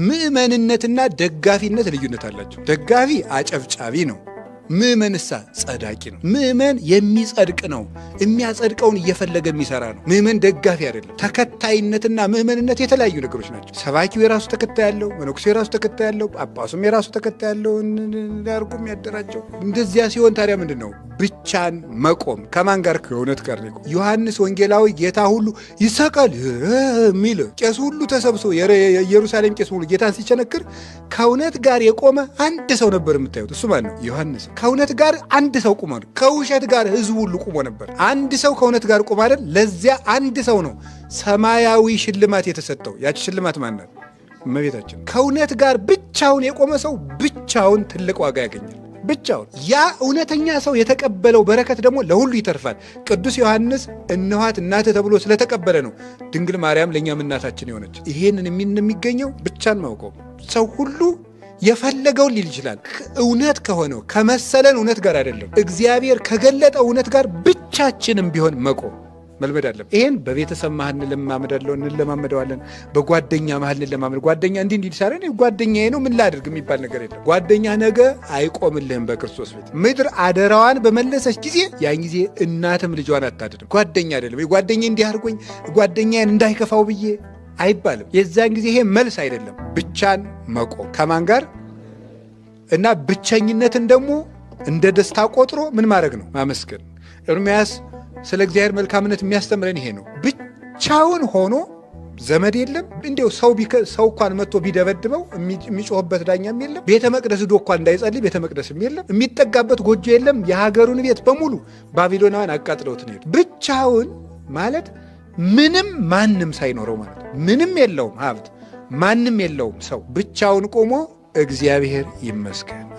ምእመንነትና ደጋፊነት ልዩነት አላቸው። ደጋፊ አጨብጫቢ ነው። ምእመንሳ ጸዳቂ ነው። ምእመን የሚጸድቅ ነው። የሚያጸድቀውን እየፈለገ የሚሰራ ነው። ምእመን ደጋፊ አይደለም። ተከታይነትና ምእመንነት የተለያዩ ነገሮች ናቸው። ሰባኪው የራሱ ተከታይ ያለው፣ መነኩሴ የራሱ ተከታይ ያለው፣ ጳጳሱም የራሱ ተከታይ ያለው አድርጎ የሚያደራጀው። እንደዚያ ሲሆን ታዲያ ምንድን ነው? ብቻን መቆም። ከማን ጋር? ከእውነት ጋር ነው። ዮሐንስ ወንጌላዊ ጌታ ሁሉ ይሰቀል የሚል ቄሱ ሁሉ ተሰብስቦ የኢየሩሳሌም ቄስ ሁሉ ጌታን ሲቸነክር ከእውነት ጋር የቆመ አንድ ሰው ነበር የምታዩት። እሱ ማን ነው? ዮሐንስ። ከእውነት ጋር አንድ ሰው ቁሞ ነው። ከውሸት ጋር ህዝቡ ሁሉ ቁሞ ነበር። አንድ ሰው ከእውነት ጋር ቁሞ አይደል? ለዚያ አንድ ሰው ነው ሰማያዊ ሽልማት የተሰጠው። ያቺ ሽልማት ማን ናት? እመቤታችን። ከእውነት ጋር ብቻውን የቆመ ሰው ብቻውን ትልቅ ዋጋ ያገኛል። ብቻውን። ያ እውነተኛ ሰው የተቀበለው በረከት ደግሞ ለሁሉ ይተርፋል። ቅዱስ ዮሐንስ እነኋት እናትህ ተብሎ ስለተቀበለ ነው ድንግል ማርያም ለእኛም እናታችን የሆነች። ይሄንን የሚገኘው ብቻን ማውቀው። ሰው ሁሉ የፈለገውን ሊል ይችላል። እውነት ከሆነው ከመሰለን እውነት ጋር አይደለም፣ እግዚአብሔር ከገለጠው እውነት ጋር ብቻችንም ቢሆን መቆም መልመድ አለብን። ይሄን በቤተሰብ መሀል እንለማመደዋለን። በጓደኛ መሀል እንለማመድ። ጓደኛ እንዲህ ሳረን ጓደኛዬ ነው ምን ላድርግ የሚባል ነገር የለም። ጓደኛ ነገ አይቆምልህም በክርስቶስ ቤት። ምድር አደራዋን በመለሰች ጊዜ ያን ጊዜ እናትም ልጇን አታድንም። ጓደኛ አይደለም ጓደኛ እንዲህ አድርጎኝ ጓደኛዬን እንዳይከፋው ብዬ አይባልም። የዛን ጊዜ ይሄ መልስ አይደለም። ብቻን መቆም ከማን ጋር እና ብቸኝነትን ደግሞ እንደ ደስታ ቆጥሮ ምን ማድረግ ነው? ማመስገን። ኤርምያስ ስለ እግዚአብሔር መልካምነት የሚያስተምረን ይሄ ነው። ብቻውን ሆኖ ዘመድ የለም። እንዲያው ሰው እንኳን መጥቶ ቢደበድበው የሚጮህበት ዳኛም የለም። ቤተ መቅደስ ዶ እንኳን እንዳይጸልይ ቤተ መቅደስም የለም። የሚጠጋበት ጎጆ የለም። የሀገሩን ቤት በሙሉ ባቢሎናውያን አቃጥለውት ነው። ብቻውን ማለት ምንም ማንም ሳይኖረው ማለት ምንም የለውም ሀብት፣ ማንም የለውም ሰው ብቻውን ቆሞ እግዚአብሔር ይመስገን